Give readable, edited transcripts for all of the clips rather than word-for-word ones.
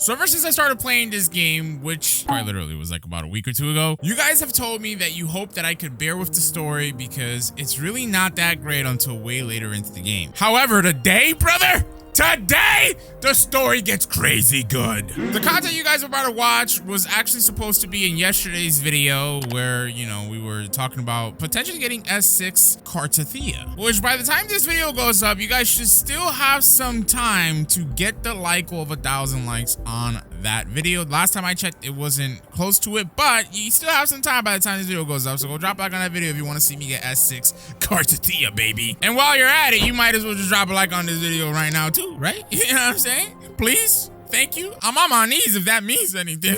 So ever since I started playing this game, which quite literally was like about a week or two ago, you guys have told me that you hope that I could bear with the story because it's really not that great until way later into the game. However, today, brother, today, the story gets crazy good. The content you guys are about to watch was actually supposed to be in yesterday's video where, you know, we were talking about potentially getting S6 Cartathea, which by the time this video goes up, you guys should still have some time to get the like goal of 1,000 likes on that video. Last time I checked, it wasn't close to it, but you still have some time by the time this video goes up. So go drop a like on that video if you want to see me get S6 Cartathea, baby. And while you're at it, you might as well just drop a like on this video right now too, right? You know what I'm saying? Please. Thank you. I'm on my knees if that means anything.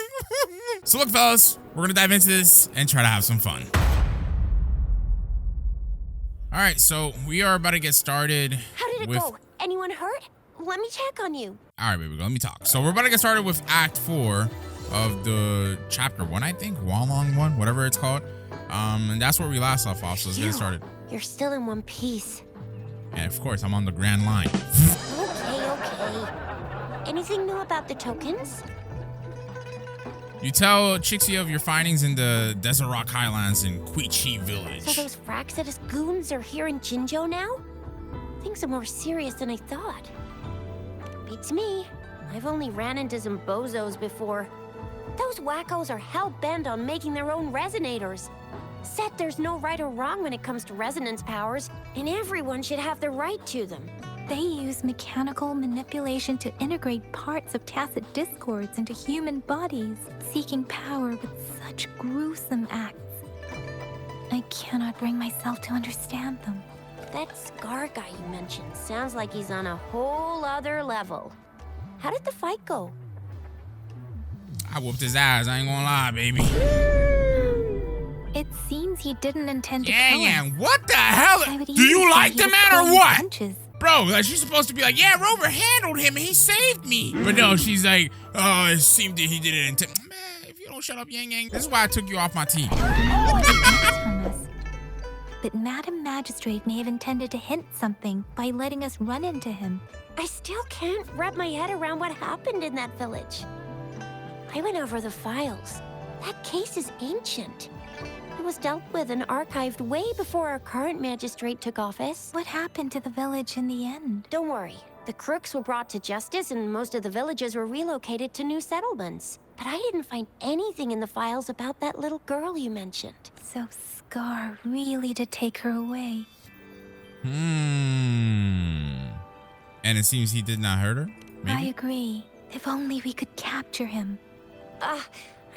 So look, fellas, we're gonna dive into this and try to have some fun. All right, so we are about to get started. How did it go? Anyone hurt? Let me check on you. All right, baby, let me talk. So we're about to get started with Act 4 of the Chapter 1, I think, Wallong 1, whatever it's called. And that's where we last left off, so let's get started. You're still in one piece. And of course, I'm on the Grand Line. Okay. Anything new about the tokens? You tell Chixie of your findings in the Desert Rock Highlands in Quichi Village. So those Fraxidus goons are here in Jinzhou now? Things are more serious than I thought. Beats me. I've only ran into some bozos before. Those wackos are hell-bent on making their own resonators. Said there's no right or wrong when it comes to resonance powers, and everyone should have the right to them. They use mechanical manipulation to integrate parts of tacit discords into human bodies, seeking power with such gruesome acts. I cannot bring myself to understand them. That Scar guy you mentioned sounds like he's on a whole other level. How did the fight go? I whooped his ass, I ain't gonna lie, baby. It seems he didn't intend to kill Yeah, us. what the hell? Do you like the man or what? Punches. Bro, like she's supposed to be like, yeah, Rover handled him and he saved me. But no, she's like, oh, it seemed that he did it. Man, if you don't shut up, Yang Yang, this is why I took you off my team. But Madam Magistrate may have intended to hint something by letting us run into him. I still can't wrap my head around what happened in that village. I went over the files. That case is ancient. It was dealt with and archived way before our current magistrate took office. What happened to the village in the end? Don't worry. The crooks were brought to justice and most of the villagers were relocated to new settlements. But I didn't find anything in the files about that little girl you mentioned. So Scar really did take her away. And it seems he did not hurt her? Maybe? I agree. If only we could capture him. I'm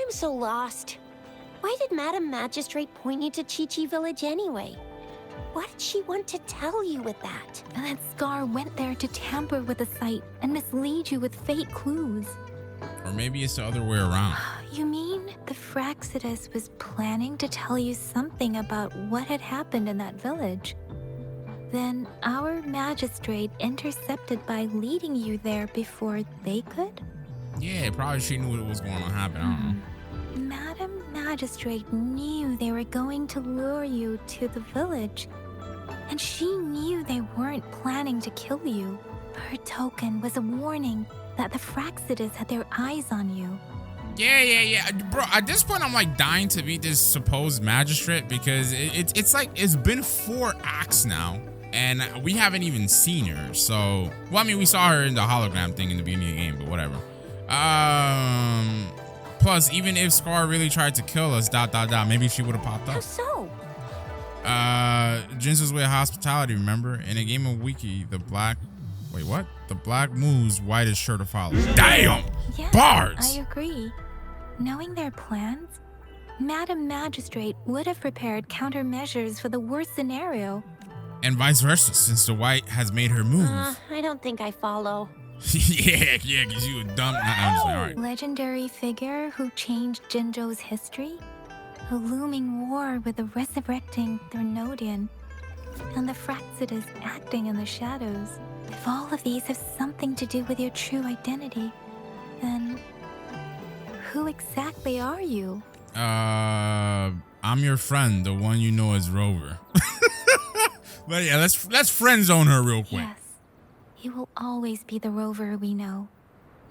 so lost. Why did Madam Magistrate point you to Qiqi Village anyway? What did she want to tell you with that? And that Scar went there to tamper with the site and mislead you with fake clues. Or maybe it's the other way around. You mean the Fraxidus was planning to tell you something about what had happened in that village? Then our magistrate intercepted by leading you there before they could? Yeah, probably she knew what was going to happen. I don't know. Madam Magistrate knew they were going to lure you to the village. And she knew they weren't planning to kill you. Her token was a warning that the Fraxidus had their eyes on you. Yeah. Bro, at this point, I'm like dying to beat this supposed magistrate because it's like, it's been 4 acts now. And we haven't even seen her. So, well, I mean, we saw her in the hologram thing in the beginning of the game, but whatever. Plus, even if Scar really tried to kill us, maybe she would have popped How up. so? Jinzu's way of hospitality, remember? In a game of Wiki, the black move's whitest shirt to follow. Damn! Yes, Bars! I agree. Knowing their plans, Madam Magistrate would have prepared countermeasures for the worst scenario. And vice versa, since the white has made her move. I don't think I follow. yeah, because you a dumb. I'm just like, all right. Legendary figure who changed Jinzhou's history? A looming war with the resurrecting Thernodian, and the Fraxidus acting in the shadows. If all of these have something to do with your true identity, then who exactly are you? I'm your friend, the one you know as Rover. But yeah, let's friend zone her real quick. Yes, you will always be the Rover we know,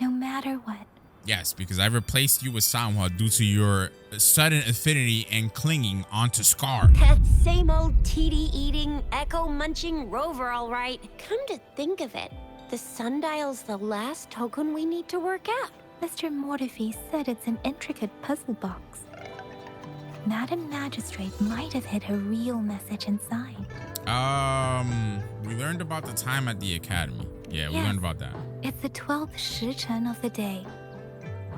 no matter what. Yes, because I replaced you with Sanhua due to your sudden affinity and clinging onto Scar. That same old TD eating, echo munching rover, all right. Come to think of it, the sundial's the last token we need to work out. Mr. Mortefi said it's an intricate puzzle box. Madam Magistrate might have hid a real message inside. We learned about the time at the academy. Yeah, we learned about that. It's the 12th Shichen of the day,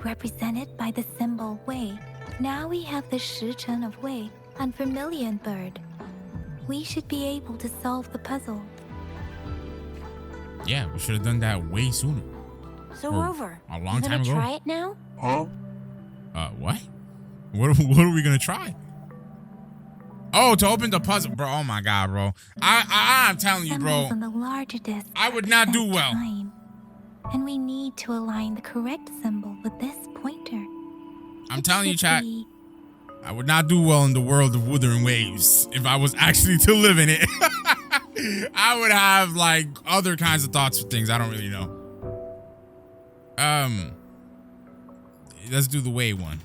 represented by the symbol Wei. Now we have the Shichen of Wei on Vermilion Bird. We should be able to solve the puzzle. Yeah, we should have done that way sooner. So Rover, a long time ago. Try it now? Huh? What? What are we gonna try? Oh, to open the puzzle, bro. Oh my God, bro. I'm telling you, bro. On the larger disc I would not do well. Time, and we need to align the correct symbol with this pointer. I'm telling you, chat. I would not do well in the world of Wuthering Waves if I was actually to live in it. I would have like other kinds of thoughts for things. I don't really know. Let's do the way one.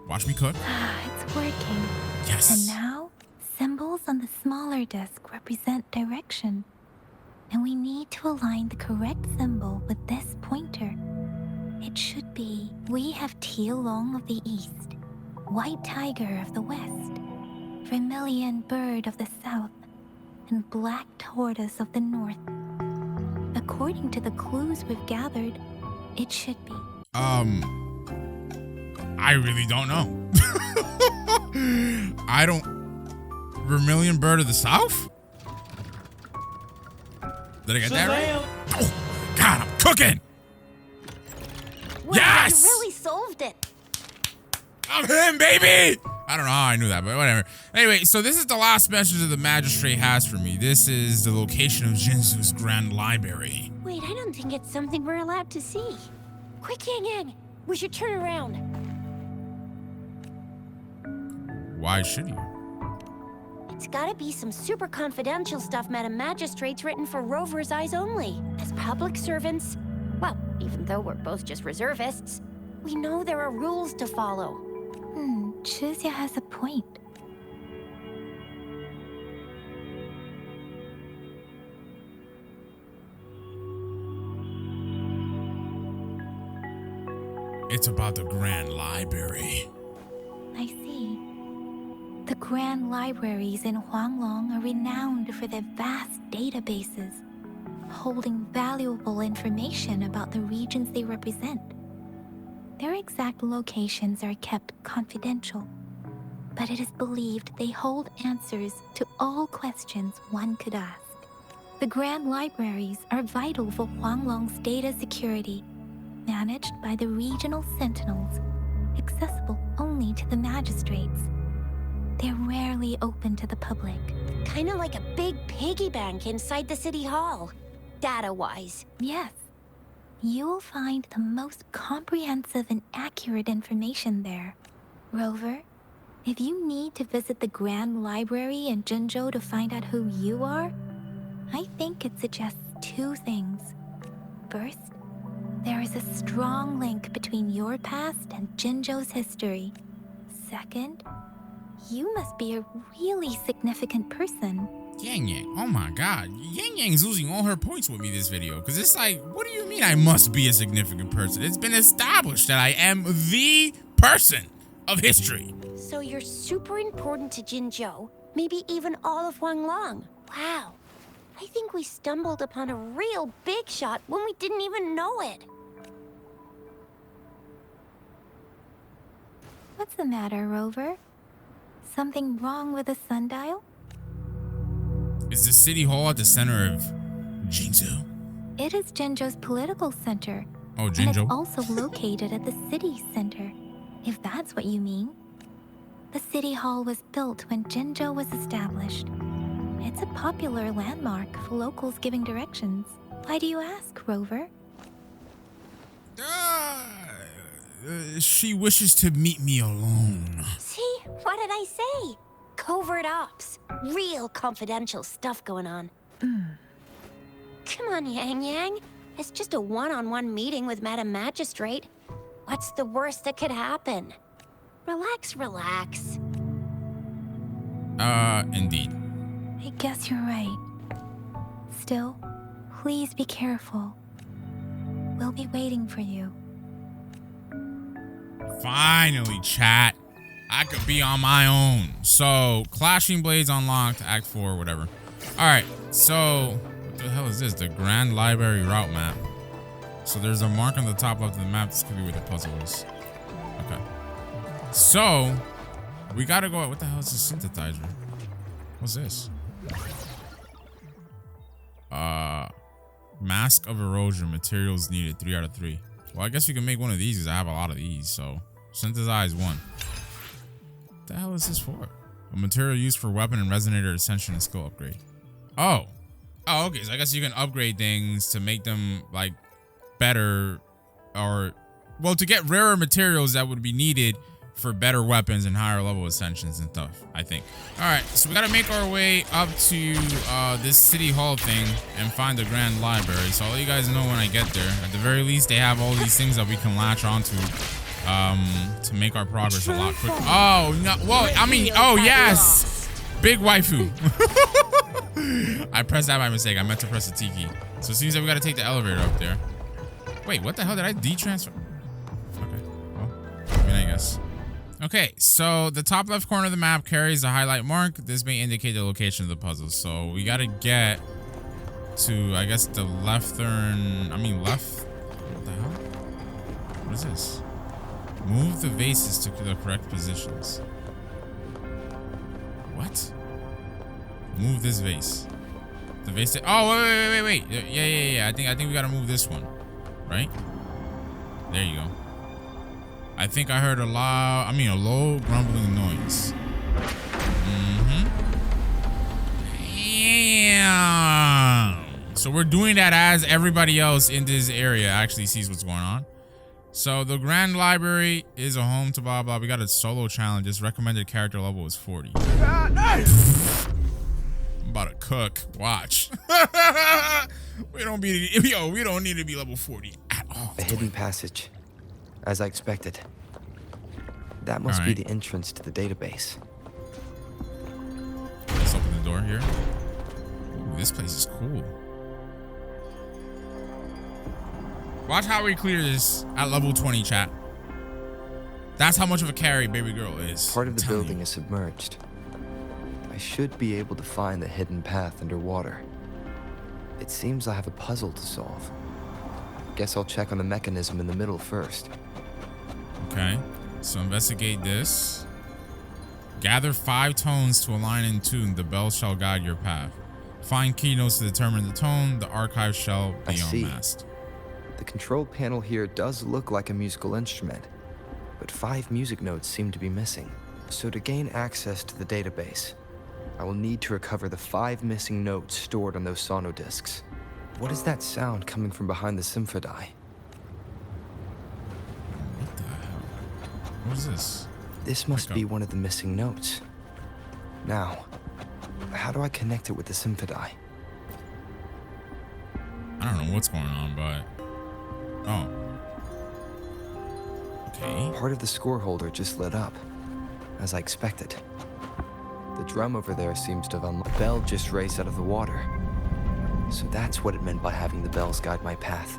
Watch me cook. It's working. Yes. And now, symbols on the smaller disc represent direction. And we need to align the correct symbol with this pointer. It should be, we have Tialong of the east, White Tiger of the west, Vermilion Bird of the south, and Black Tortoise of the north. According to the clues we've gathered, it should be. I really don't know. I don't... Vermilion Bird of the South? Did I get that right? Oh, God, I'm cooking! Wow, yes! You really solved it. I'm him, baby! I don't know how I knew that, but whatever. Anyway, so this is the last message that the magistrate has for me. This is the location of Jinzu's Grand Library. Wait, I don't think it's something we're allowed to see. Quick, Yang Yang, we should turn around. Why should you? It's gotta be some super confidential stuff Madam Magistrate's written for Rover's eyes only. As public servants, well, even though we're both just reservists, we know there are rules to follow. Chuzia has a point. It's about the Grand Library. I see. The Grand Libraries in Huanglong are renowned for their vast databases, holding valuable information about the regions they represent. Their exact locations are kept confidential, but it is believed they hold answers to all questions one could ask. The Grand Libraries are vital for Huanglong's data security, managed by the regional sentinels, accessible only to the magistrates. They're rarely open to the public. Kinda like a big piggy bank inside the city hall, data-wise. Yes. You will find the most comprehensive and accurate information there. Rover, if you need to visit the Grand Library in Jinzhou to find out who you are, I think it suggests two things. First, there is a strong link between your past and Jinzhou's history. Second, you must be a really significant person. Yang Yang, oh my God. Yang Yang's losing all her points with me this video. Because it's like, what do you mean I must be a significant person? It's been established that I am the person of history. So you're super important to Jinzhou, maybe even all of Huanglong. Wow. I think we stumbled upon a real big shot when we didn't even know it. What's the matter, Rover? Something wrong with the sundial? Is the city hall at the center of Jinzhou? It is Jinzhou's political center. Oh, And Jinzhou? it's also located at the city center, if that's what you mean. The city hall was built when Jinzhou was established. It's a popular landmark for locals giving directions. Why do you ask, Rover? She wishes to meet me alone. See? What did I say? Covert ops. Real confidential stuff going on. Come on, Yang Yang. It's just a one-on-one meeting with Madam Magistrate. What's the worst that could happen? Relax, relax. Indeed. I guess you're right. Still, please be careful. We'll be waiting for you. Finally, chat. I could be on my own. So, clashing blades unlocked, Act 4, whatever. Alright, so what the hell is this? The Grand Library route map. So there's a mark on the top left of the map. This could be where the puzzle is. Okay. So, we gotta go. What the hell is this synthesizer? What's this? Mask of erosion. Materials needed. 3 out of 3. Well, I guess we can make one of these because I have a lot of these. So, synthesize 1. What the hell is this for? A material used for weapon and resonator ascension and skill upgrade. Oh. Oh, okay. So I guess you can upgrade things to make them like better, or well, to get rarer materials that would be needed for better weapons and higher level ascensions and stuff, I think. All right, so we gotta make our way up to this city hall thing and find the Grand Library. So I'll let you guys know when I get there. At the very least, they have all these things that we can latch onto to make our progress a lot quicker. Oh no! Whoa! I mean, oh yes, big waifu. I pressed that by mistake. I meant to press the T key. So it seems that we gotta take the elevator up there. Wait, what the hell did I de-transfer? Okay, well, I mean, I guess. Okay, so the top left corner of the map carries a highlight mark. This may indicate the location of the puzzle. So we gotta get to, I guess, the left. What the hell? What is this? Move the vases to the correct positions. What? Move this vase. The vase. Oh, wait. Yeah. I think we gotta move this one, right? There you go. I think I heard a low grumbling noise. Damn. So we're doing that as everybody else in this area actually sees what's going on. So the Grand Library is a home to blah blah. We got a solo challenge. This recommended character level is 40. I'm about to cook. Watch. we don't need to be level 40 at all. A hidden passage. As I expected. That must be the entrance to the database. Let's open the door here. Ooh, this place is cool. Watch how we clear this at level 20, chat. That's how much of a carry baby girl is. Part of the building is submerged. I should be able to find the hidden path underwater. It seems I have a puzzle to solve. Guess I'll check on the mechanism in the middle first. Okay, so investigate this. Gather 5 tones to align in tune. The bell shall guide your path. Find keynotes to determine the tone. The archive shall be unmasked. The control panel here does look like a musical instrument, but 5 music notes seem to be missing. So to gain access to the database, I will need to recover the 5 missing notes stored on those sonodiscs. What is that sound coming from behind the symphodi? What the hell? What is this? This must be one of the missing notes. Now, how do I connect it with the symphodi? I don't know what's going on, but... Oh. Okay. Part of the score holder just lit up, as I expected. The drum over there seems to have unlocked. The bell just raised out of the water. So that's what it meant by having the bells guide my path.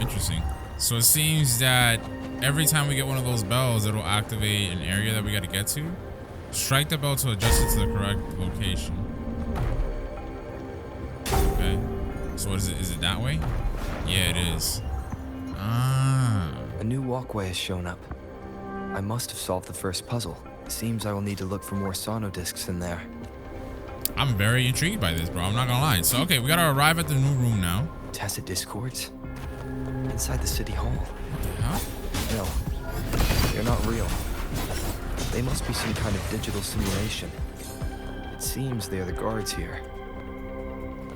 Interesting. So it seems that every time we get one of those bells, it'll activate an area that we got to get to. Strike the bell to adjust it to the correct location. Okay. So what is it? Is it that way? Yeah, it is. Ah. A new walkway has shown up. I must have solved the first puzzle. Seems I will need to look for more sonodiscs in there. I'm very intrigued by this, bro. I'm not gonna lie. So, okay, we gotta arrive at the new room now. Tacit discords? Inside the city hall? What the hell? No, they're not real. They must be some kind of digital simulation. It seems they are the guards here.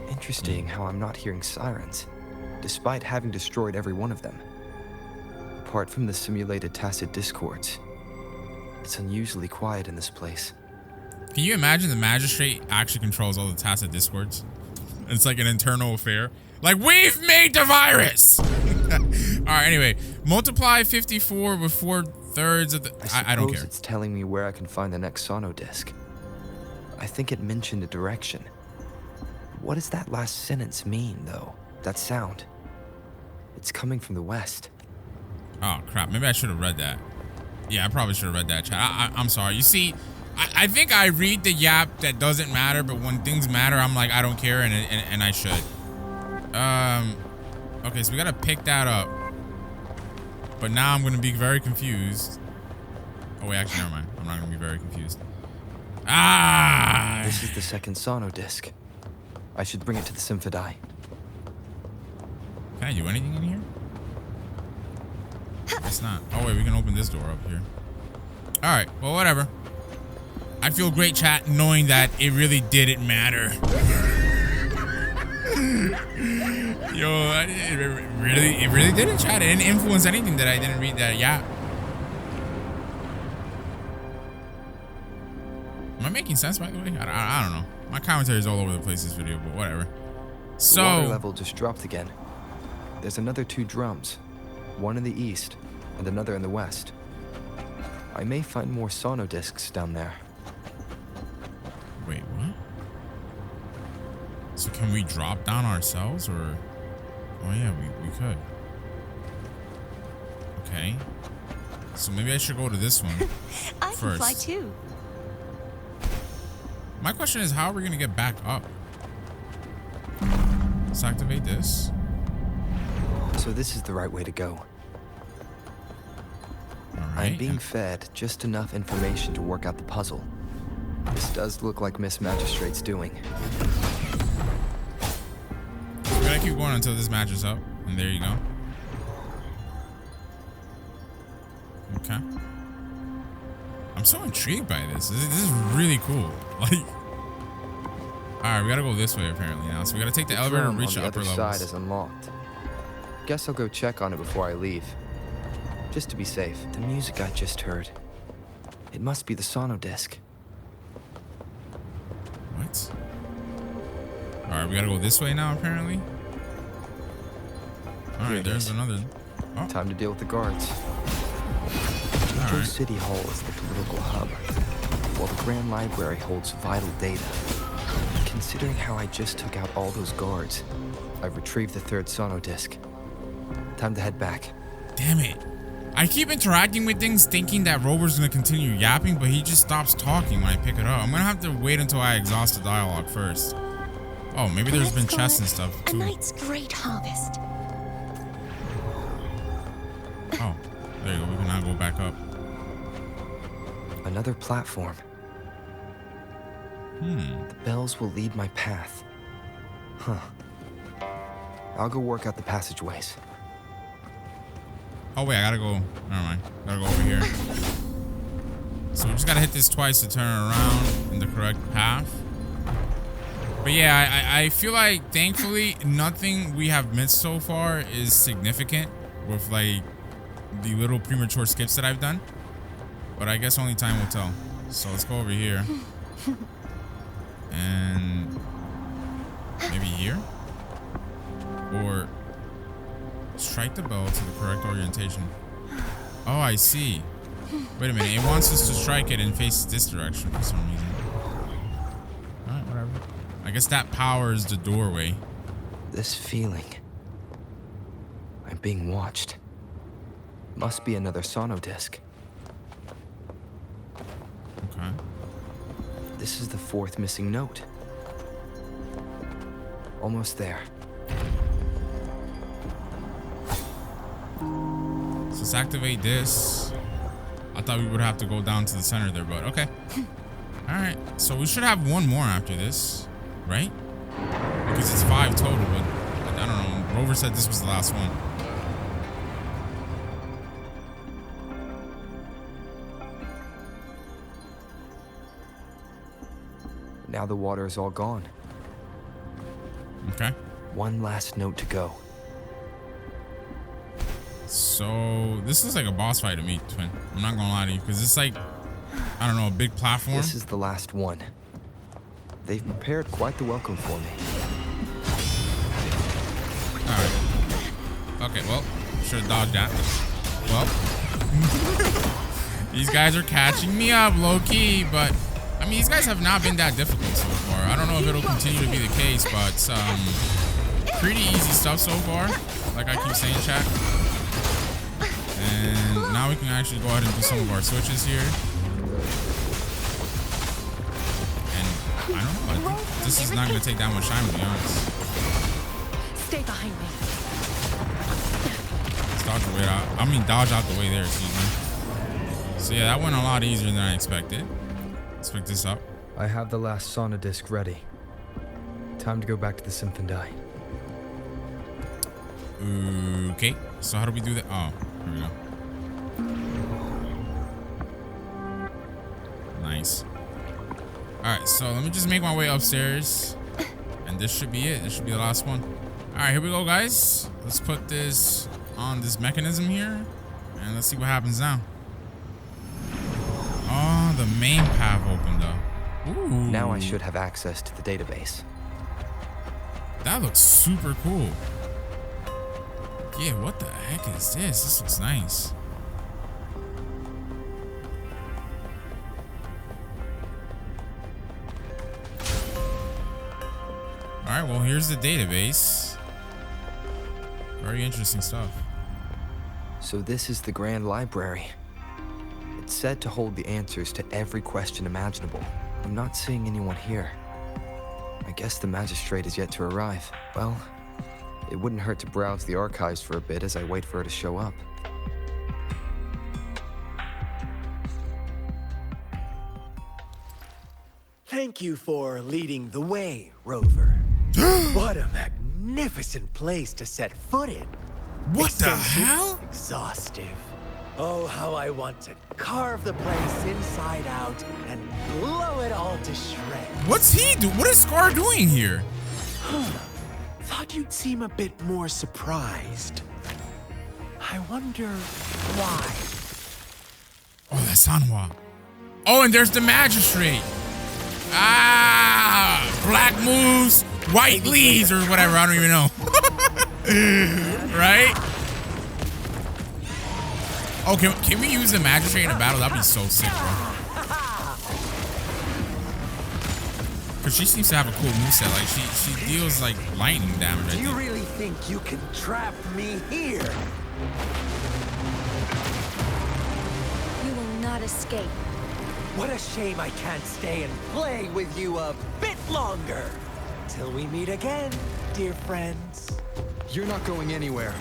Interesting how I'm not hearing sirens, despite having destroyed every one of them. Apart from the simulated tacit discords, it's unusually quiet in this place. Can you imagine the magistrate actually controls all the tacit discords? It's like an internal affair. Like, we've made the virus. All right, anyway, multiply 54 with 4/3 of the... I don't care. It's telling me where I can find the next sono disc. I think it mentioned a direction. What does that last sentence mean, though? That sound. It's coming from the west. Oh, crap. Maybe I should have read that. Yeah, I probably should have read that, chat. I'm sorry. You see, I think I read the yap that doesn't matter, but when things matter, I'm like, I don't care, and I should. Okay, so we gotta pick that up. But now I'm gonna be very confused. Oh, wait, actually, never mind. I'm not gonna be very confused. Ah! This is the second sono disc. I should bring it to the Symphodi. Can I do anything in here? It's not. Oh, wait, we can open this door up here. All right, well, whatever. I feel great, chat, knowing that it really didn't matter. Yo, it really didn't, chat. It didn't influence anything that I didn't read that. Yeah. Am I making sense, by the way? I don't know. My commentary is all over the place this video, but whatever. So, the water level just dropped again. There's another 2 drums, one in the east and another in the west. I may find more sono discs down there. Wait, what? So can we drop down ourselves, or? Oh yeah, we could. Okay. So maybe I should go to this one I first. can fly too. My question is, how are we gonna get back up? Let's activate this. So this is the right way to go. All right. I'm being fed just enough information to work out the puzzle. This does look like Miss Magistrate's doing. We gotta keep going until this matches up, and there you go. Okay. I'm so intrigued by this. This is really cool. Like, all right, we gotta go this way apparently now. So we gotta take the elevator and reach the upper levels. The other side is unlocked. Guess I'll go check on it before I leave, just to be safe. The music I just heard. It must be the sono disc. What? All right, we gotta go this way now apparently. All right, there's another. Oh. Time to deal with the guards. Right. City Hall is the political hub, while the Grand Library holds vital data. Considering how I just took out all those guards, I've retrieved the 3rd sono disc. Time to head back. Damn it. I keep interacting with things thinking that Rover's gonna continue yapping, but he just stops talking when I pick it up. I'm gonna have to wait until I exhaust the dialogue first. Oh, maybe there's been chests and stuff too. A night's great harvest. Oh, there you go. We can now go back up. Another platform. The bells will lead my path. Huh. I'll go work out the passageways. Oh wait, I gotta go. Never mind. Gotta go over here. So we just gotta hit this twice to turn around in the correct path. But yeah, I feel like thankfully nothing we have missed so far is significant with like the little premature skips that I've done. But I guess only time will tell. So let's go over here. And maybe here? Or strike the bell to the correct orientation. Oh, I see. Wait a minute. It wants us to strike it and face this direction for some reason. Alright, whatever. I guess that powers the doorway. This feeling. I'm being watched. Must be another sono disc. Okay. This is the 4th missing note. Almost there. So let's activate this. I thought we would have to go down to the center there, but okay. Alright, so we should have one more after this, right? Because it's 5 total, but I don't know. Rover said this was the last one. Now the water is all gone. Okay. One last note to go. So this is like a boss fight to me, Twin. I'm not gonna lie to you, because it's like, I don't know, a big platform. This is the last one. They've prepared quite the welcome for me. Okay, well, should have dodged that. Well, these guys are catching me up, low-key, but I mean, these guys have not been that difficult so far. I don't know if it'll continue to be the case, but pretty easy stuff so far, like I keep saying, chat. And now we can actually go ahead and do some of our switches here. And I don't know, I think this is not going to take that much time, to be honest. Stay behind me. Let's dodge the way out. I mean, dodge out the way there, excuse me. So yeah, that went a lot easier than I expected. Let's pick this up. I have the last sauna disc ready. Time to go back to the Symphondai. Okay, so how do we do that? Oh, here we go. Nice. All right, so let me just make my way upstairs. And this should be it. This should be the last one. All right, here we go, guys. Let's put this on this mechanism here. And let's see what happens now. Oh, the main path opened up. Ooh. Now I should have access to the database. That looks super cool. Yeah, what the heck is this? This looks nice. All right, well, here's the database. Very interesting stuff. So this is the Grand Library. It's said to hold the answers to every question imaginable. I'm not seeing anyone here. I guess the magistrate is yet to arrive. Well, it wouldn't hurt to browse the archives for a bit as I wait for her to show up. Thank you for leading the way, Rover. What a magnificent place to set foot in. What the Extensive, hell? Exhaustive. Oh, how I want to carve the place inside out and blow it all to shreds. What's he do? What is Scar doing here? Thought you'd seem a bit more surprised. I wonder why. Oh, that's Sanhua. Oh, and there's the magistrate. Ah, black moves, white leaves, or whatever. I don't even know. Right? Oh, can we use the magistrate in a battle? That'd be so sick, bro. Cause she seems to have a cool moveset. Like she deals like lightning damage. Do you really think you can trap me here? You will not escape. What a shame I can't stay and play with you a bit longer. Till we meet again, dear friends. You're not going anywhere.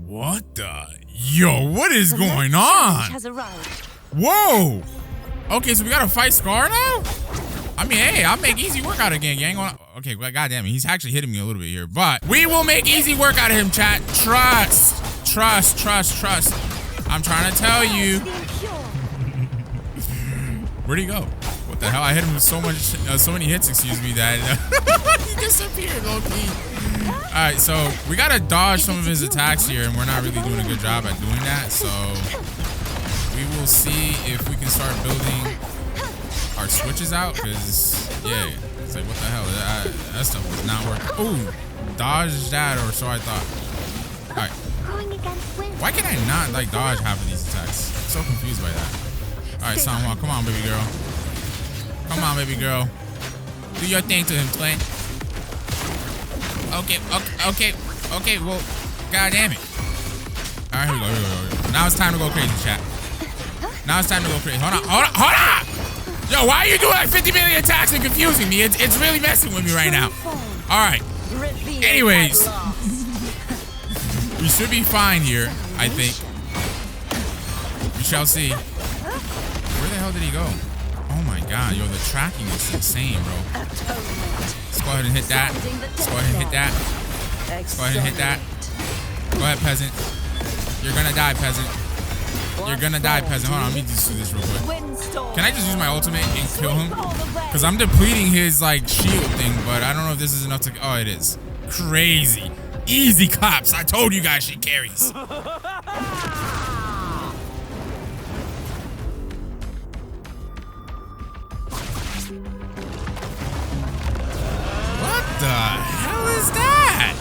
What the? Yo, what is The going next challenge on? has arrived. Whoa. Okay, so we gotta fight Scar now? I mean, hey, I'll make easy work out of gang. Okay, well, goddamn it, he's actually hitting me a little bit here, but we will make easy work out of him, chat. Trust. I'm trying to tell you. Where'd he go? What the hell? I hit him with so many hits, excuse me, that he disappeared, low-key. All right, so we gotta dodge some of his attacks here, and we're not really doing a good job at doing that. So we will see if we can start building our switches out, because yeah, it's like, what the hell? That stuff was not working. Ooh, dodge that, or so I thought. All right. Why can I not like dodge half of these attacks? I'm so confused by that. All right, Sanhua, come on, baby girl. Come on, baby girl. Do your thing to him, Clint. Okay. Well, god damn it. All right, here we go. Now it's time to go crazy, chat. Now it's time to go crazy. Hold on. Yo, why are you doing like 50 million attacks and confusing me? It's really messing with me right now. All right. Anyways, we should be fine here, I think. We shall see. Where the hell did he go? Oh my god, yo, the tracking is insane, bro. Let's go ahead and hit that. Let's go ahead and hit that. Let's go ahead and hit that. Go ahead, peasant. You're gonna die, peasant. You're gonna die, peasant. Hold on, let me just do this real quick. Can I just use my ultimate and kill him? Because I'm depleting his, like, shield thing, but I don't know if this is enough to... Oh, it is. Crazy. Easy claps. I told you guys she carries. What the hell is that?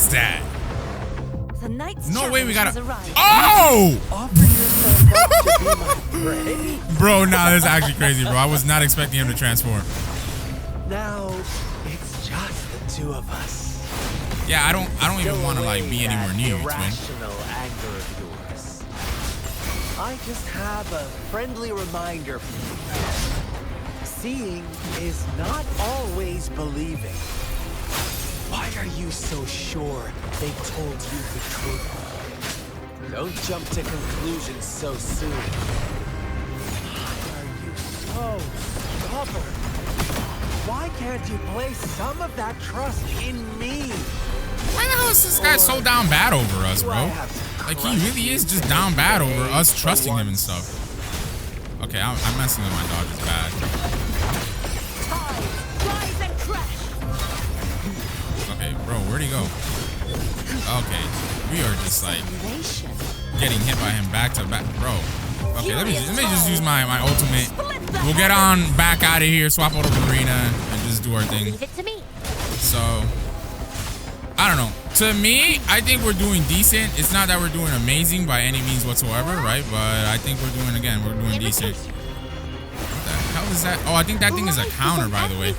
is that? The night's No way we challenge gotta. has arrived. Oh! Offer yourself up to be my prey? Bro, nah, that's actually crazy, bro. I was not expecting him to transform. Now, it's just the two of us. Yeah, I don't even want to like be anywhere near you, twin. Irrational anger of yours. I just have a friendly reminder for you. Seeing is not always believing. Why are you so sure they told you the truth? Don't jump to conclusions so soon. Why are you so stubborn? Why can't you place some of that trust in me? Why the hell is this guy so down bad over us, bro? Like, he really is just down bad over us trusting him and stuff. Okay, I'm messing with my dog. It's bad. Rise and crash. Okay, bro, where'd he go? Okay, we are just like Nation. getting hit by him back to back, bro. Okay, let me just use my ultimate. We'll get on back out of here, swap out of arena, and just do our thing. Leave it to me. So, I don't know. To me, I think we're doing decent. It's not that we're doing amazing by any means whatsoever, right? But I think we're doing decent. What the hell is that? Oh, I think that thing is a counter, by the way.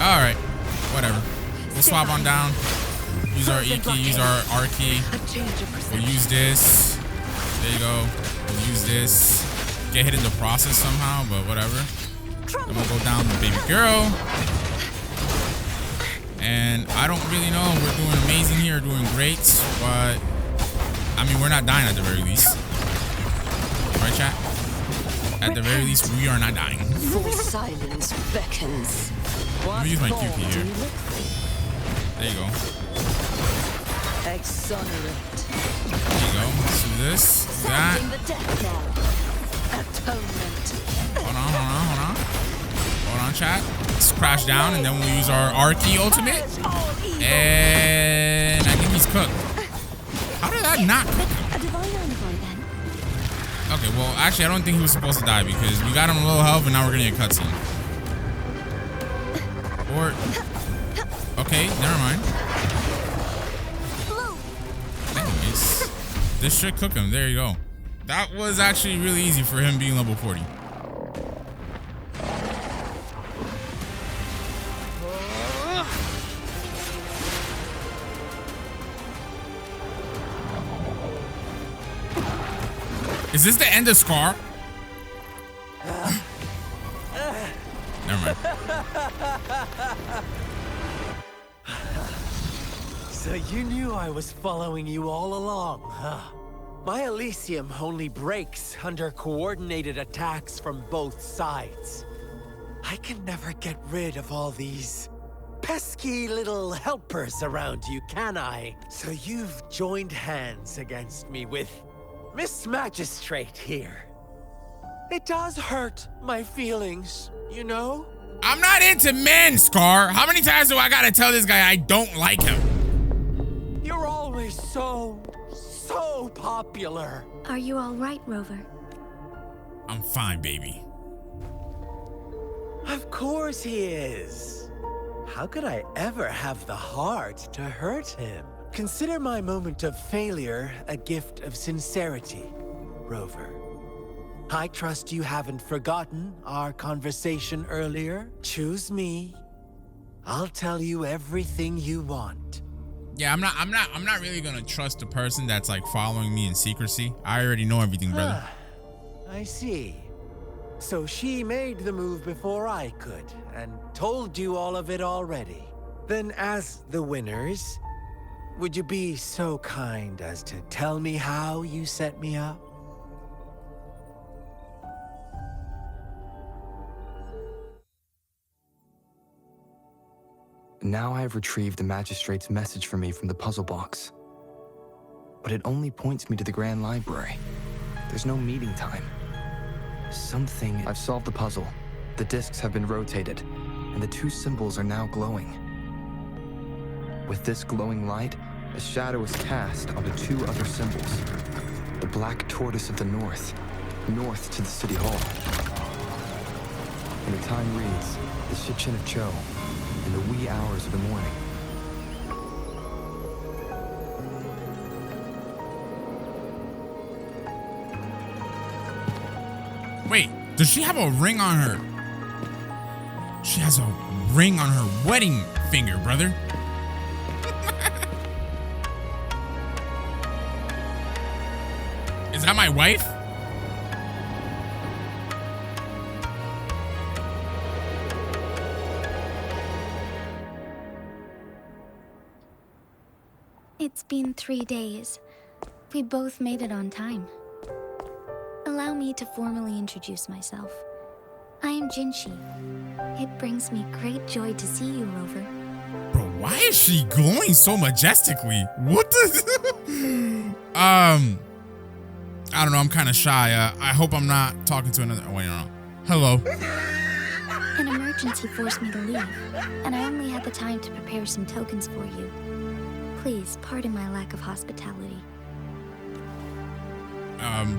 All right, whatever. We'll swap on down. Use our E key, use our R key. We'll use this. There you go. We'll use this. Get hit in the process somehow, but whatever. Then we'll go down the baby girl. And I don't really know if we're doing amazing here or doing great, but I mean, we're not dying at the very least. Right, chat? At the very least, we are not dying. Full silence beckons. Let me use my Q key here. There you go. Exonerate. There you go. Let's do this. That. Sounding the death knell. Atonement. Hold on. Hold on, chat. Let's crash down, and then we'll use our R key ultimate. And I think he's cooked. How did that not cook him? A divine envoy then. Okay, well, actually, I don't think he was supposed to die because we got him a little health, and now we're getting a cutscene. Or, okay, never mind. Anyways, this should cook him. There you go. That was actually really easy for him being level 40. Is this the end of Scar? Never mind. So you knew I was following you all along, huh? My Elysium only breaks under coordinated attacks from both sides. I can never get rid of all these pesky little helpers around you, can I? So you've joined hands against me with Miss Magistrate here. It does hurt my feelings, you know? I'm not into men, Scar. How many times do I gotta tell this guy I don't like him? You're always so popular. Are you all right, Rover? I'm fine, baby. Of course he is. How could I ever have the heart to hurt him? Consider my moment of failure a gift of sincerity, Rover. I trust you haven't forgotten our conversation earlier. Choose me. I'll tell you everything you want. Yeah, I'm not really gonna trust the person that's like following me in secrecy. I already know everything, brother. I see. So she made the move before I could, and told you all of it already. Then as the winners, would you be so kind as to tell me how you set me up? Now I have retrieved the Magistrate's message for me from the puzzle box. But it only points me to the Grand Library. There's no meeting time. I've solved the puzzle. The discs have been rotated, and the two symbols are now glowing. With this glowing light, a shadow is cast onto two other symbols. The Black Tortoise of the North to the City Hall. And the time reads, the Shichin of Cho, in the wee hours of the morning. Wait, does she have a ring on her? She has a ring on her wedding finger, brother. Is that my wife? It's been 3 days. We both made it on time. Allow me to formally introduce myself. I am Jinshi. It brings me great joy to see you, Rover. Bro, why is she glowing so majestically? What the? I don't know. I'm kind of shy. I hope I'm not talking to another. Oh, wait, no. Hello. An emergency forced me to leave, and I only had the time to prepare some tokens for you. Please pardon my lack of hospitality.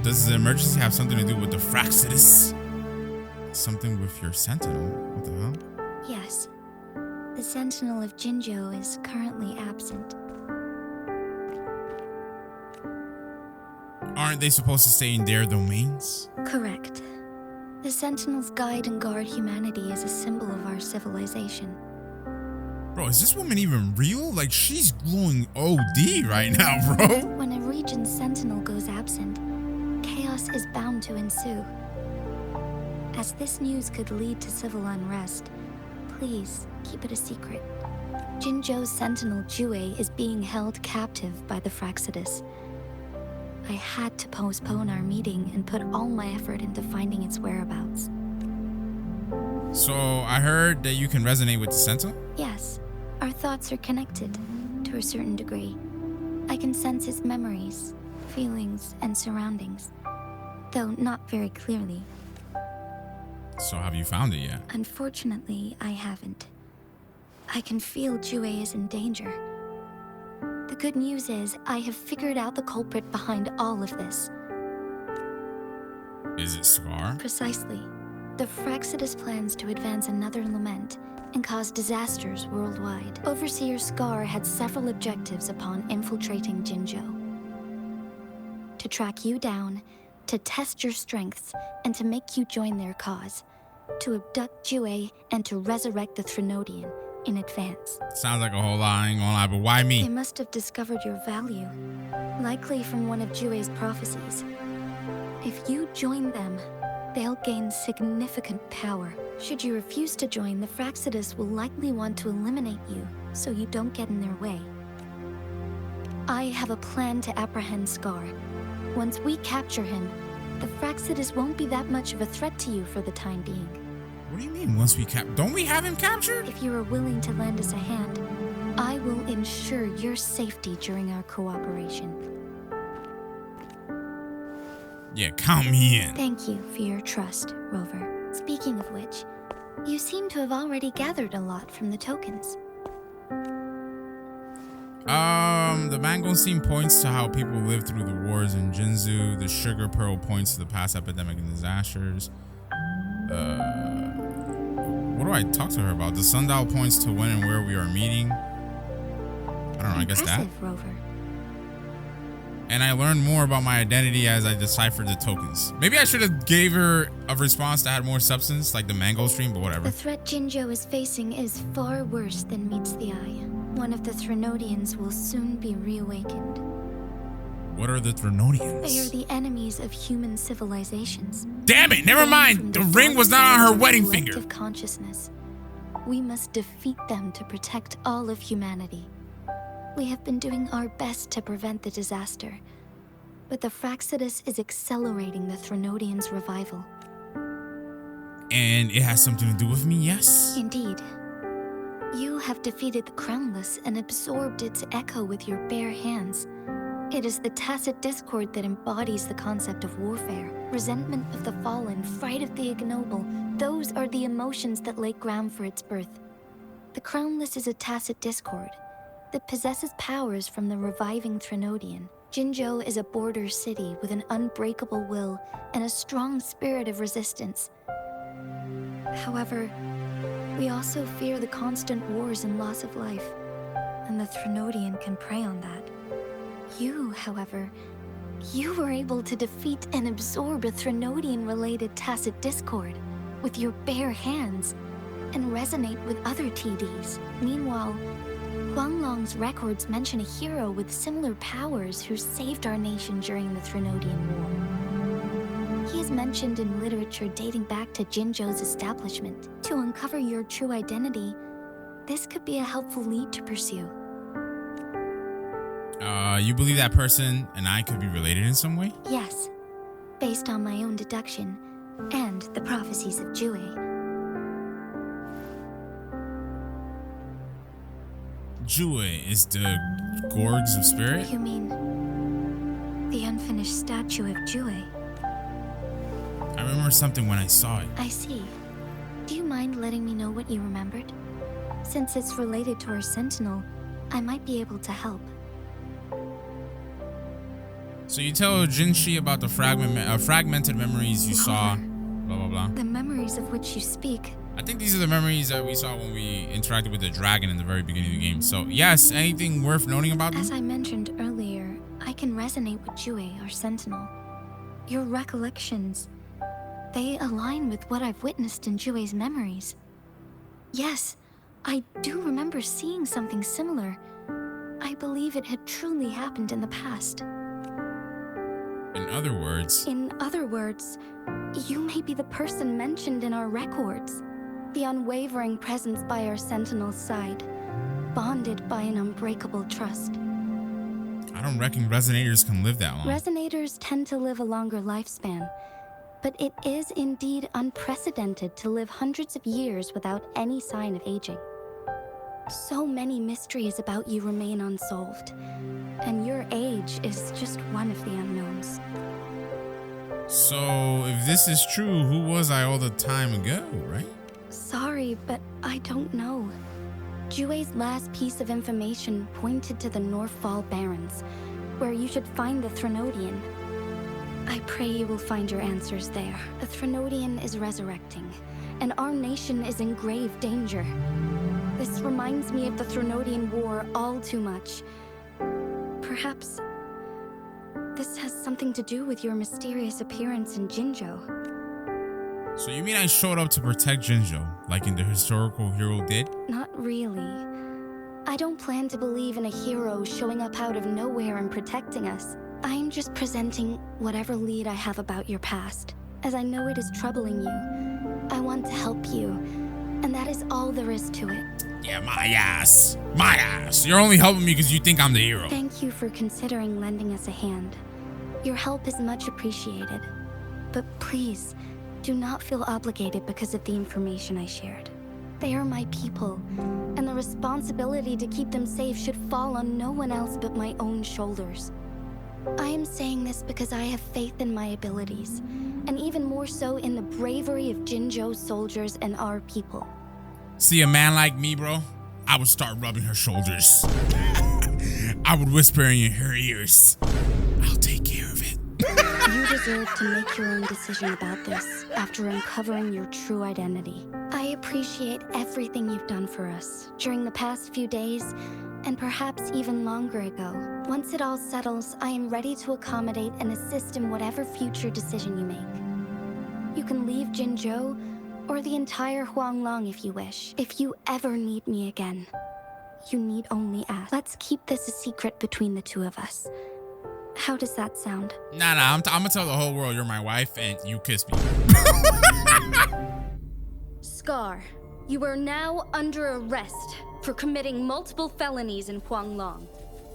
Does the emergency have something to do with the Fraxidus? Something with your sentinel? What the hell? Yes. The Sentinel of Jinjo is currently absent. Aren't they supposed to stay in their domains? Correct. The Sentinels guide and guard humanity as a symbol of our civilization. Bro, is this woman even real? Like, she's glowing OD right now, bro. When a region's sentinel goes absent, chaos is bound to ensue. As this news could lead to civil unrest, please keep it a secret. Jinjo's sentinel Jue is being held captive by the Fraxidus. I had to postpone our meeting and put all my effort into finding its whereabouts. So, I heard that you can resonate with the sentinel? Yes, our thoughts are connected, to a certain degree. I can sense his memories, feelings, and surroundings, though not very clearly. So have you found it yet? Unfortunately, I haven't. I can feel Jue is in danger. The good news is, I have figured out the culprit behind all of this. Is it Scar? Precisely. The Fraxidus plans to advance another lament and cause disasters worldwide. Overseer Scar had several objectives upon infiltrating Jinjo. To track you down, to test your strengths, and to make you join their cause. To abduct Jue and to resurrect the Threnodian in advance. Sounds like a whole lot, I ain't gonna lie, but why They me? must have discovered your value, likely from one of Jue's prophecies. If you join them, they'll gain significant power. Should you refuse to join, the Fraxidus will likely want to eliminate you, so you don't get in their way. I have a plan to apprehend Scar. Once we capture him, the Fraxidus won't be that much of a threat to you for the time being. What do you mean once we don't we have him captured? If you are willing to lend us a hand, I will ensure your safety during our cooperation. Yeah, count me in. Thank you for your trust, Rover. Speaking of which, you seem to have already gathered a lot from the tokens. The mango seam points to how people lived through the wars in Jinzu. The sugar pearl points to the past epidemic and disasters. What do I talk to her about? The sundial points to when and where we are meeting. I don't know, I guess that. Impressive, Rover. And I learned more about my identity as I deciphered the tokens. Maybe I should have gave her a response that had more substance, like the mango stream, but whatever. The threat Jinjo is facing is far worse than meets the eye. One of the Threnodians will soon be reawakened. What are the Threnodians? They are the enemies of human civilizations. Damn it, never mind. The ring was not on her wedding finger. Collective consciousness. We must defeat them to protect all of humanity. We have been doing our best to prevent the disaster, but the Fraxidus is accelerating the Threnodians' revival. And it has something to do with me, yes? Indeed. You have defeated the Crownless and absorbed its echo with your bare hands. It is the tacit discord that embodies the concept of warfare. Resentment of the fallen, fright of the ignoble, those are the emotions that lay ground for its birth. The Crownless is a tacit discord that possesses powers from the reviving Threnodian. Jinjo is a border city with an unbreakable will and a strong spirit of resistance. However, we also fear the constant wars and loss of life, and the Threnodian can prey on that. You, however, You were able to defeat and absorb a Threnodian-related tacit discord with your bare hands and resonate with other TDs. Meanwhile, Huanglong's records mention a hero with similar powers who saved our nation during the Threnodian War. He is mentioned in literature dating back to Jinzhou's establishment. To uncover your true identity, this could be a helpful lead to pursue. You believe that person and I could be related in some way? Yes, based on my own deduction and the prophecies of Jue. Jue is the Gorgs of Spirit? You mean the unfinished statue of Jue? I remember something when I saw it. I see. Do you mind letting me know what you remembered? Since it's related to our sentinel, I might be able to help. So you tell Jinshi about the fragmented memories you saw, blah, blah, blah. The memories of which you speak. I think these are the memories that we saw when we interacted with the dragon in the very beginning of the game. So yes, anything worth noting about them? As I mentioned earlier, I can resonate with Jue, our sentinel. Your recollections, they align with what I've witnessed in Jue's memories. Yes, I do remember seeing something similar. I believe it had truly happened in the past. In other words, you may be the person mentioned in our records. The unwavering presence by our sentinel's side, bonded by an unbreakable trust. I don't reckon resonators can live that long. Resonators tend to live a longer lifespan, but it is indeed unprecedented to live hundreds of years without any sign of aging. So many mysteries about you remain unsolved, and your age is just one of the unknowns. So, if this is true, who was I all the time ago, right? Sorry, but I don't know. Jue's last piece of information pointed to the Northfall Barrens, where you should find the Threnodian. I pray you will find your answers there. The Threnodian is resurrecting, and our nation is in grave danger. This reminds me of the Threnodian War all too much. Perhaps this has something to do with your mysterious appearance in Jinzhou. So you mean I showed up to protect Jinzhou, like in the historical hero did? Not really. I don't plan to believe in a hero showing up out of nowhere and protecting us. I'm just presenting whatever lead I have about your past, as I know it is troubling you. I want to help you, and that is all there is to it. Yeah, my ass. My ass. You're only helping me because you think I'm the hero. Thank you for considering lending us a hand. Your help is much appreciated. But please, do not feel obligated because of the information I shared. They are my people, and the responsibility to keep them safe should fall on no one else but my own shoulders. I am saying this because I have faith in my abilities, and even more so in the bravery of Jinzhou soldiers and our people. See a man like me, bro, I would start rubbing her shoulders. I would whisper in her ears, I'll take care of it. You deserve to make your own decision about this after uncovering your true identity. I appreciate everything you've done for us during the past few days, and perhaps even longer ago. Once it all settles, I am ready to accommodate and assist in whatever future decision you make. You can leave Jinzhou or the entire Huanglong if you wish. If you ever need me again, you need only ask. Let's keep this a secret between the two of us. How does that sound? Nah, I'm gonna tell the whole world you're my wife and you kiss me. Scar, you are now under arrest for committing multiple felonies in Huanglong.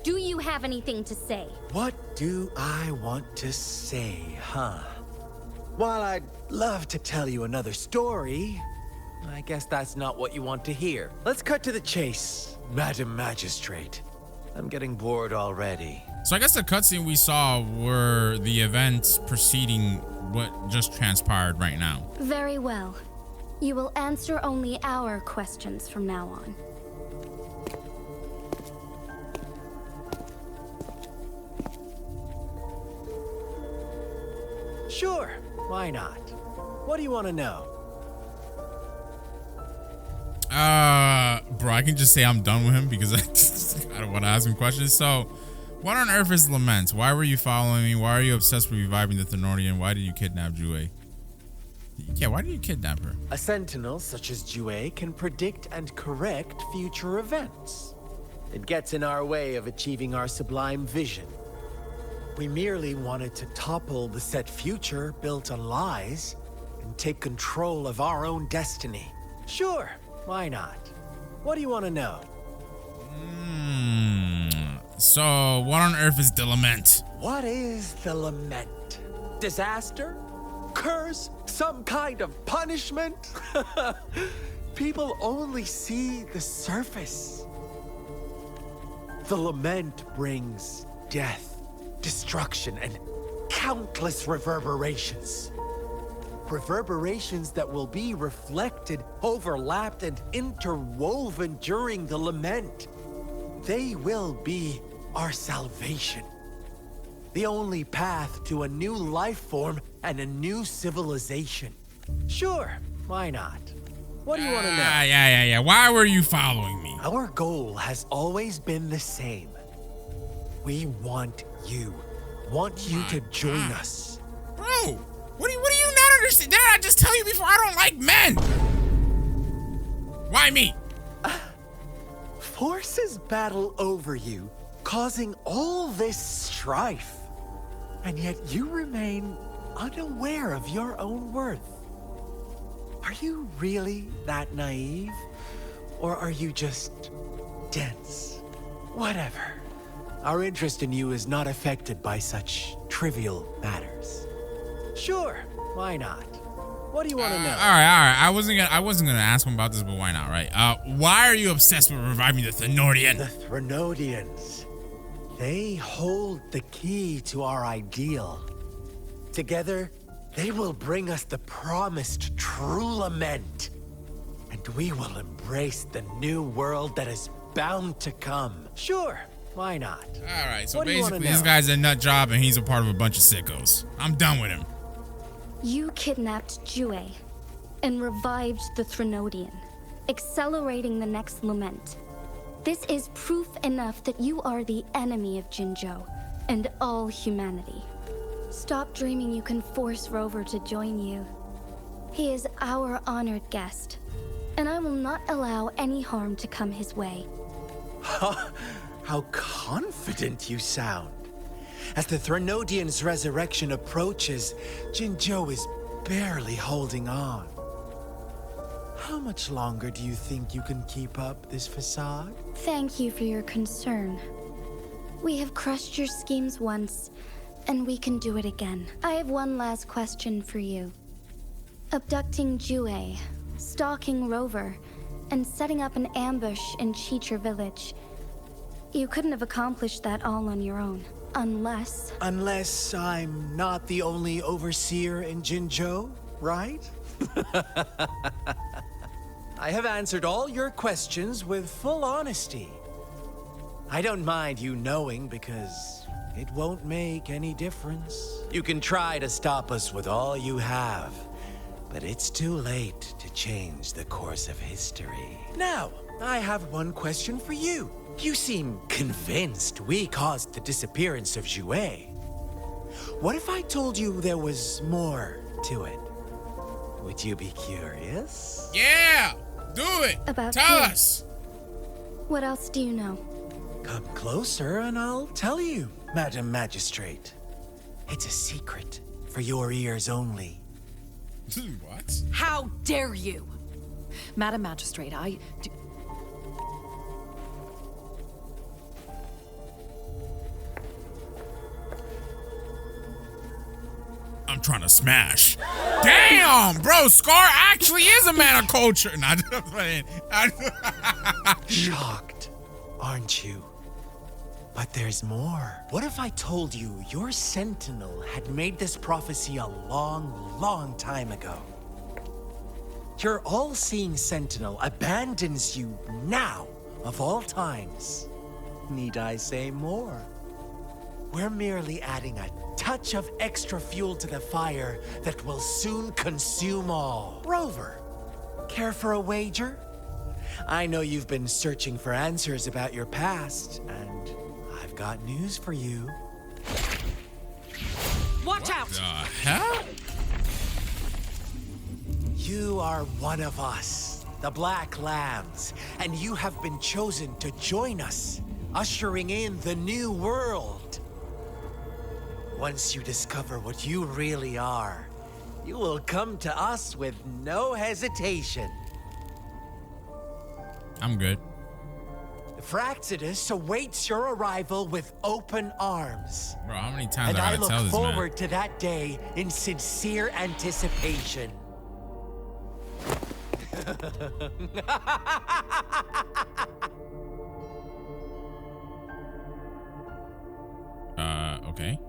Do you have anything to say? What do I want to say, huh? While I'd love to tell you another story, I guess that's not what you want to hear. Let's cut to the chase, Madam Magistrate. I'm getting bored already. So I guess the cutscene we saw were the events preceding what just transpired right now. Very well. You will answer only our questions from now on. Sure, why not? What do you want to know? Bro, I can just say I'm done with him because I don't want to ask him questions. So, What on earth is Lament? Why were you following me? Why are you obsessed with reviving the Thenardian? Why did you kidnap Jue? Yeah, why did you kidnap her? A sentinel such as Jue can predict and correct future events. It gets in our way of achieving our sublime vision. We merely wanted to topple the set future built on lies and take control of our own destiny. Sure, why not? What do you want to know? So, what on earth is the Lament? What is the Lament? Disaster? Curse? Some kind of punishment? People only see the surface. The Lament brings death, destruction, and countless reverberations. Reverberations that will be reflected, overlapped, and interwoven during the Lament. They will be our salvation. The only path to a new life form and a new civilization. Sure, why not? What do you want to know? Yeah. Why were you following me? Our goal has always been the same. We want you. Want you to join us. Bro, what do you not understand? Didn't I just tell you before I don't like men? Why me? Forces battle over you, causing all this strife. And yet you remain unaware of your own worth. Are you really that naive? Or are you just dense? Whatever. Our interest in you is not affected by such trivial matters. Sure, why not? What do you want to know? All right. I wasn't gonna ask him about this, but why not, right? Why are you obsessed with reviving the Thenardian? The Thenardians. They hold the key to our ideal. Together, they will bring us the promised true Lament. And we will embrace the new world that is bound to come. Sure, why not? All right, so What do you wanna basically this know? guy's a nut job and he's a part of a bunch of sickos. I'm done with him. You kidnapped Jue and revived the Thenardian, accelerating the next Lament. This is proof enough that you are the enemy of Jinzhou and all humanity. Stop dreaming you can force Rover to join you. He is our honored guest, and I will not allow any harm to come his way. How confident you sound. As the Thenardian's resurrection approaches, Jinzhou is barely holding on. How much longer do you think you can keep up this facade? Thank you for your concern. We have crushed your schemes once, and we can do it again. I have one last question for you. Abducting Jue, stalking Rover, and setting up an ambush in Chicher village. You couldn't have accomplished that all on your own, unless... Unless I'm not the only overseer in Jinzhou, right? I have answered all your questions with full honesty. I don't mind you knowing because it won't make any difference. You can try to stop us with all you have, but it's too late to change the course of history. Now, I have one question for you. You seem convinced we caused the disappearance of Jue. What if I told you there was more to it? Would you be curious? Yeah, do it. About Tell who? us. What else do you know? Come closer and I'll tell you, Madam Magistrate. It's a secret for your ears only. What? How dare you? Madam Magistrate, I'm trying to smash. Damn, bro, Scar actually is a man of culture. Not just playing. Shocked, aren't you? But there's more. What if I told you your sentinel had made this prophecy a long, long time ago? Your all-seeing sentinel abandons you now, of all times. Need I say more? We're merely adding a touch of extra fuel to the fire that will soon consume all. Rover, care for a wager? I know you've been searching for answers about your past, and I've I've got news for you. Watch out! The hell? You are one of us, the Black Lambs, and you have been chosen to join us, ushering in the new world. Once you discover what you really are, you will come to us with no hesitation. I'm good. Fraxidus awaits your arrival with open arms. Bro, how many times And I I gotta tell look this man? forward to that day in sincere anticipation. Okay.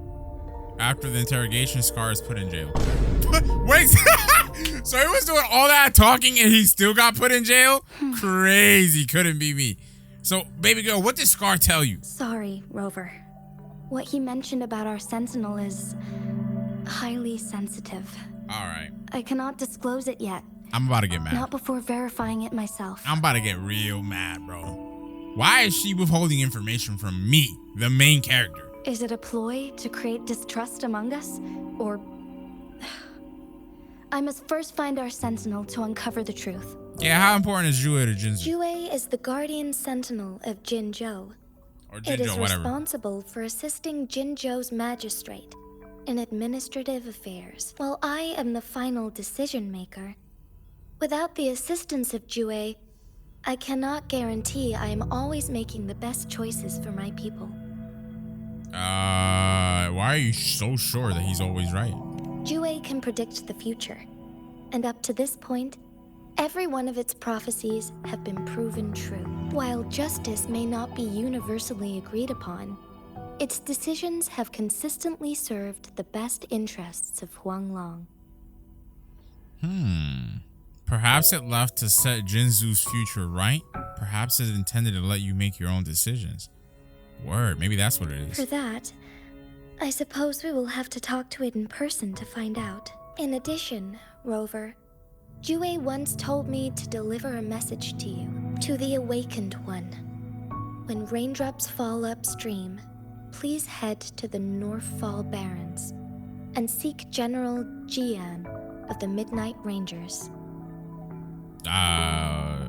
After the interrogation, Scar is put in jail. Wait, so he was doing all that talking and he still got put in jail? Crazy, couldn't be me. So, baby girl, what did Scar tell you? Sorry, Rover. What he mentioned about our sentinel is highly sensitive. All right, I cannot disclose it yet, I'm about to get mad. not before verifying it myself. I'm about to get real mad, bro. Why is she withholding information from me, the main character? Is it a ploy to create distrust among us? Or... I must first find our sentinel to uncover the truth. Yeah, how important is Jue to Jinzu? Jue is the guardian sentinel of Jinzhou. Or It is Jinjo, whatever. responsible for assisting Jinzhou's magistrate in administrative affairs, while I am the final decision maker. Without the assistance of Jue, I cannot guarantee I am always making the best choices for my people. Why are you so sure that he's always right? Jue can predict the future, and up to this point, every one of its prophecies have been proven true. While justice may not be universally agreed upon, its decisions have consistently served the best interests of Huanglong. Perhaps it left to set Jinzu's future right. Perhaps it intended to let you make your own decisions. Word, maybe that's what it For is. that, I suppose we will have to talk to it in person to find out. In addition, Rover, Jue once told me to deliver a message to you, to the Awakened One. When raindrops fall upstream, please head to the Northfall Barrens and seek General Jian of the Midnight Rangers.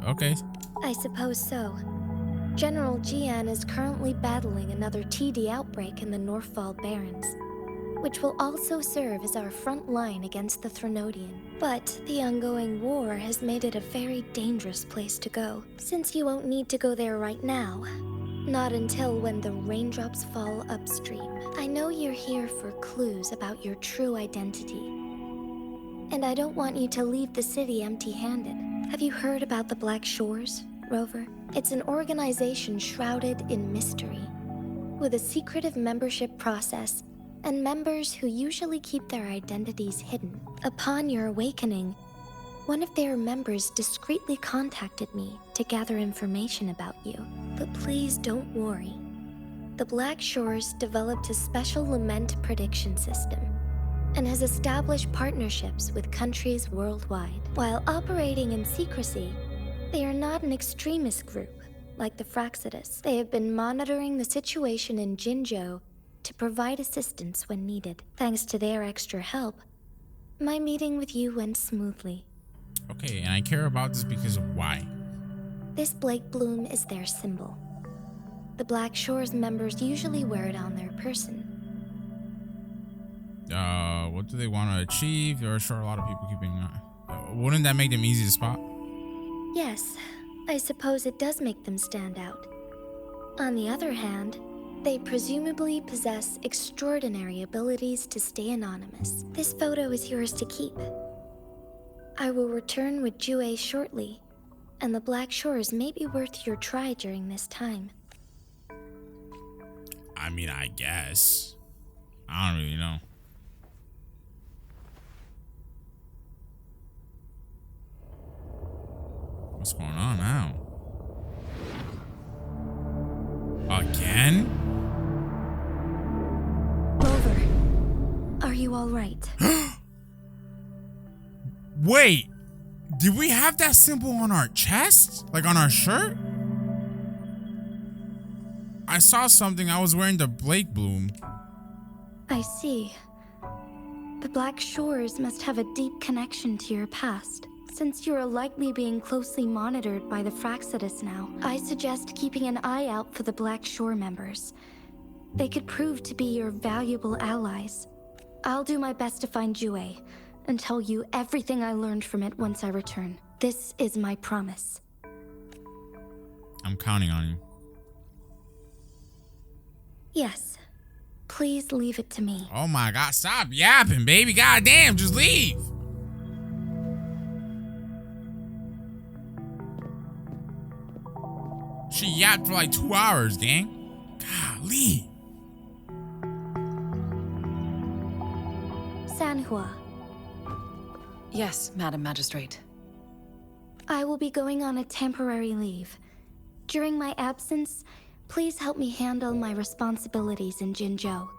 Okay. I suppose so. General Jian is currently battling another TD outbreak in the Northfall Barrens, which will also serve as our front line against the Threnodian. But the ongoing war has made it a very dangerous place to go, since you won't need to go there right now. Not until when the raindrops fall upstream. I know you're here for clues about your true identity. And I don't want you to leave the city empty-handed. Have you heard about the Black Shores, Rover? It's an organization shrouded in mystery, with a secretive membership process and members who usually keep their identities hidden. Upon your awakening, one of their members discreetly contacted me to gather information about you. But please don't worry. The Black Shores developed a special lament prediction system and has established partnerships with countries worldwide. While operating in secrecy, they are not an extremist group like the Fraxidus. They have been monitoring the situation in Jinzhou to provide assistance when needed. Thanks to their extra help, my meeting with you went smoothly. Okay, and I care about this because of why. This Blake Bloom is their symbol. The Black Shores members usually wear it on their person. What do they want to achieve? There are sure a lot of people keeping wouldn't that make them easy to spot? Yes, I suppose it does make them stand out. On the other hand, they presumably possess extraordinary abilities to stay anonymous. This photo is yours to keep. I will return with Jue shortly, and the Black Shores may be worth your try during this time. I mean, I guess. I don't really know. What's going on now? Again? Rover, are you all right? Wait, did we have that symbol on our chest? Like on our shirt? I saw something. I was wearing the Blake bloom. I see. The Black Shores must have a deep connection to your past. Since you are likely being closely monitored by the Fraxidus now, I suggest keeping an eye out for the Black Shore members. They could prove to be your valuable allies. I'll do my best to find Jue and tell you everything I learned from it once I return. This is my promise. I'm counting on you. Yes. Please leave it to me. Oh my God, stop yapping, baby. God damn, just leave. She yapped for like 2 hours, gang. Golly. Sanhua, Yes, Madam Magistrate. I will be going on a temporary leave. During my absence, please help me handle my responsibilities in Jinzhou.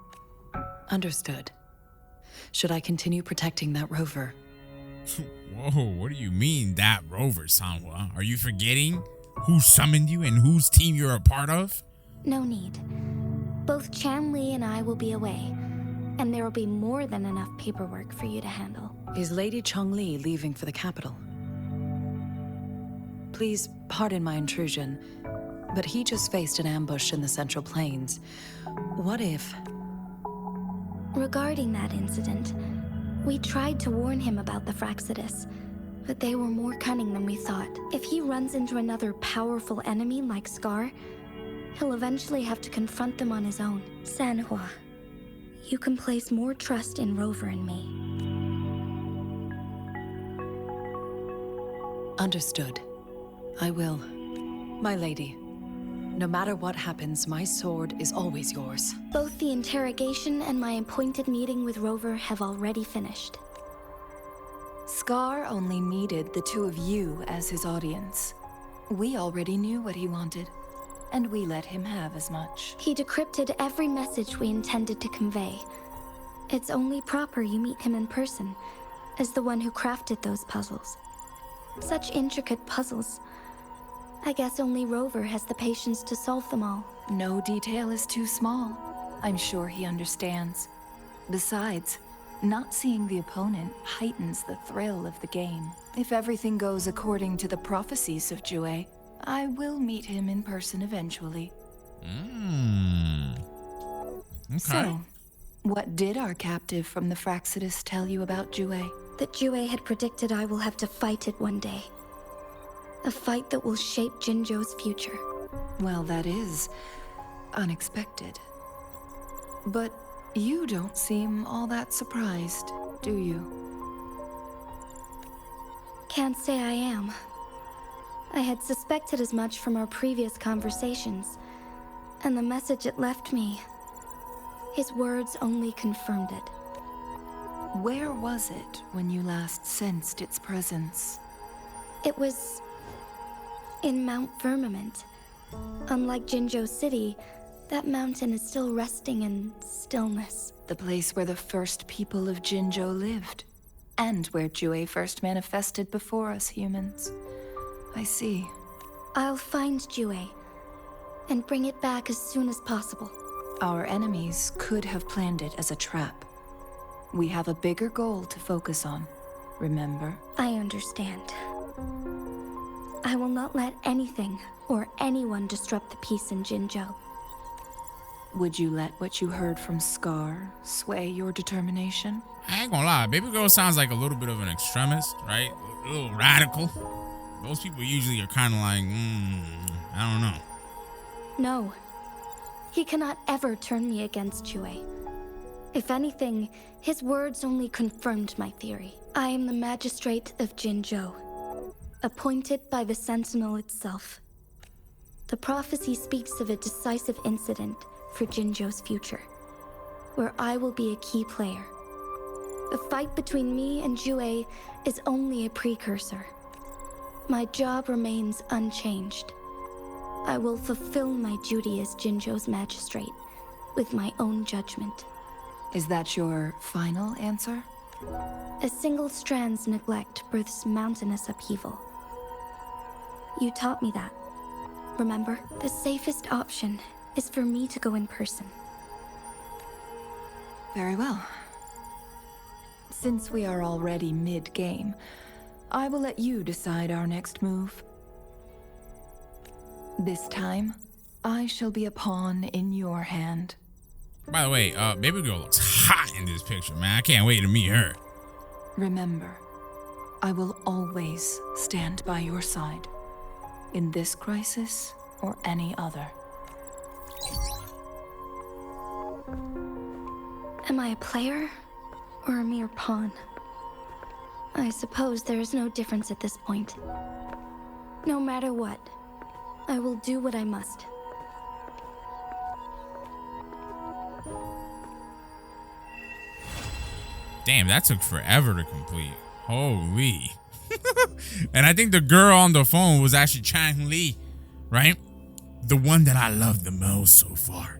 Understood. Should I continue protecting that rover? Whoa, what do you mean, that rover, Sanhua? Are you forgetting who summoned you and whose team you're a part of? No need. Both Chanli and I will be away, and there will be more than enough paperwork for you to handle. Is Lady Chongli leaving for the capital? Please pardon my intrusion, but he just faced an ambush in the Central Plains. What if... Regarding that incident, we tried to warn him about the Fraxidus, but they were more cunning than we thought. If he runs into another powerful enemy like Scar, he'll eventually have to confront them on his own. Sanhua, you can place more trust in Rover and me. Understood. I will. My lady, no matter what happens, my sword is always yours. Both the interrogation and my appointed meeting with Rover have already finished. Scar only needed the two of you as his audience. We already knew what he wanted, and we let him have as much. He decrypted every message we intended to convey. It's only proper you meet him in person, as the one who crafted those puzzles. Such intricate puzzles. I guess only Rover has the patience to solve them all. No detail is too small. I'm sure he understands. Besides, not seeing the opponent heightens the thrill of the game. If everything goes according to the prophecies of Jue, I will meet him in person eventually. Okay. So, what did our captive from the Fraxidus tell you about Jue? That Jue had predicted I will have to fight it one day. A fight that will shape Jinzhou's future. Well, that is unexpected. But you don't seem all that surprised, do you? Can't say I am. I had suspected as much from our previous conversations, and the message it left me, his words only confirmed it. Where was it when you last sensed its presence? It was in Mount Firmament. Unlike Jinzhou City, that mountain is still resting in stillness. The place where the first people of Jinzhou lived, and where Jue first manifested before us humans. I see. I'll find Jue and bring it back as soon as possible. Our enemies could have planned it as a trap. We have a bigger goal to focus on, remember? I understand. I will not let anything or anyone disrupt the peace in Jinzhou. Would you let what you heard from Scar sway your determination? I ain't gonna lie, baby girl sounds like a little bit of an extremist, right? A little radical. Those people usually are kind of like, I don't know. No. He cannot ever turn me against Jue. If anything, his words only confirmed my theory. I am the magistrate of Jinzhou, appointed by the Sentinel itself. The prophecy speaks of a decisive incident for Jinzhou's future, where I will be a key player. The fight between me and Jue is only a precursor. My job remains unchanged. I will fulfill my duty as Jinzhou's magistrate with my own judgment. Is that your final answer? A single strand's neglect births mountainous upheaval. You taught me that. Remember? The safest option is for me to go in person. Very well. Since we are already mid-game, I will let you decide our next move. This time, I shall be a pawn in your hand. By the way, baby girl looks hot in this picture, man. I can't wait to meet her. Remember, I will always stand by your side, in this crisis or any other. Am I a player or a mere pawn? I suppose there is no difference at this point. No matter what, I will do what I must. Damn, that took forever to complete. Holy. And I think the girl on the phone was actually Chang Li, right? The one that I love the most so far.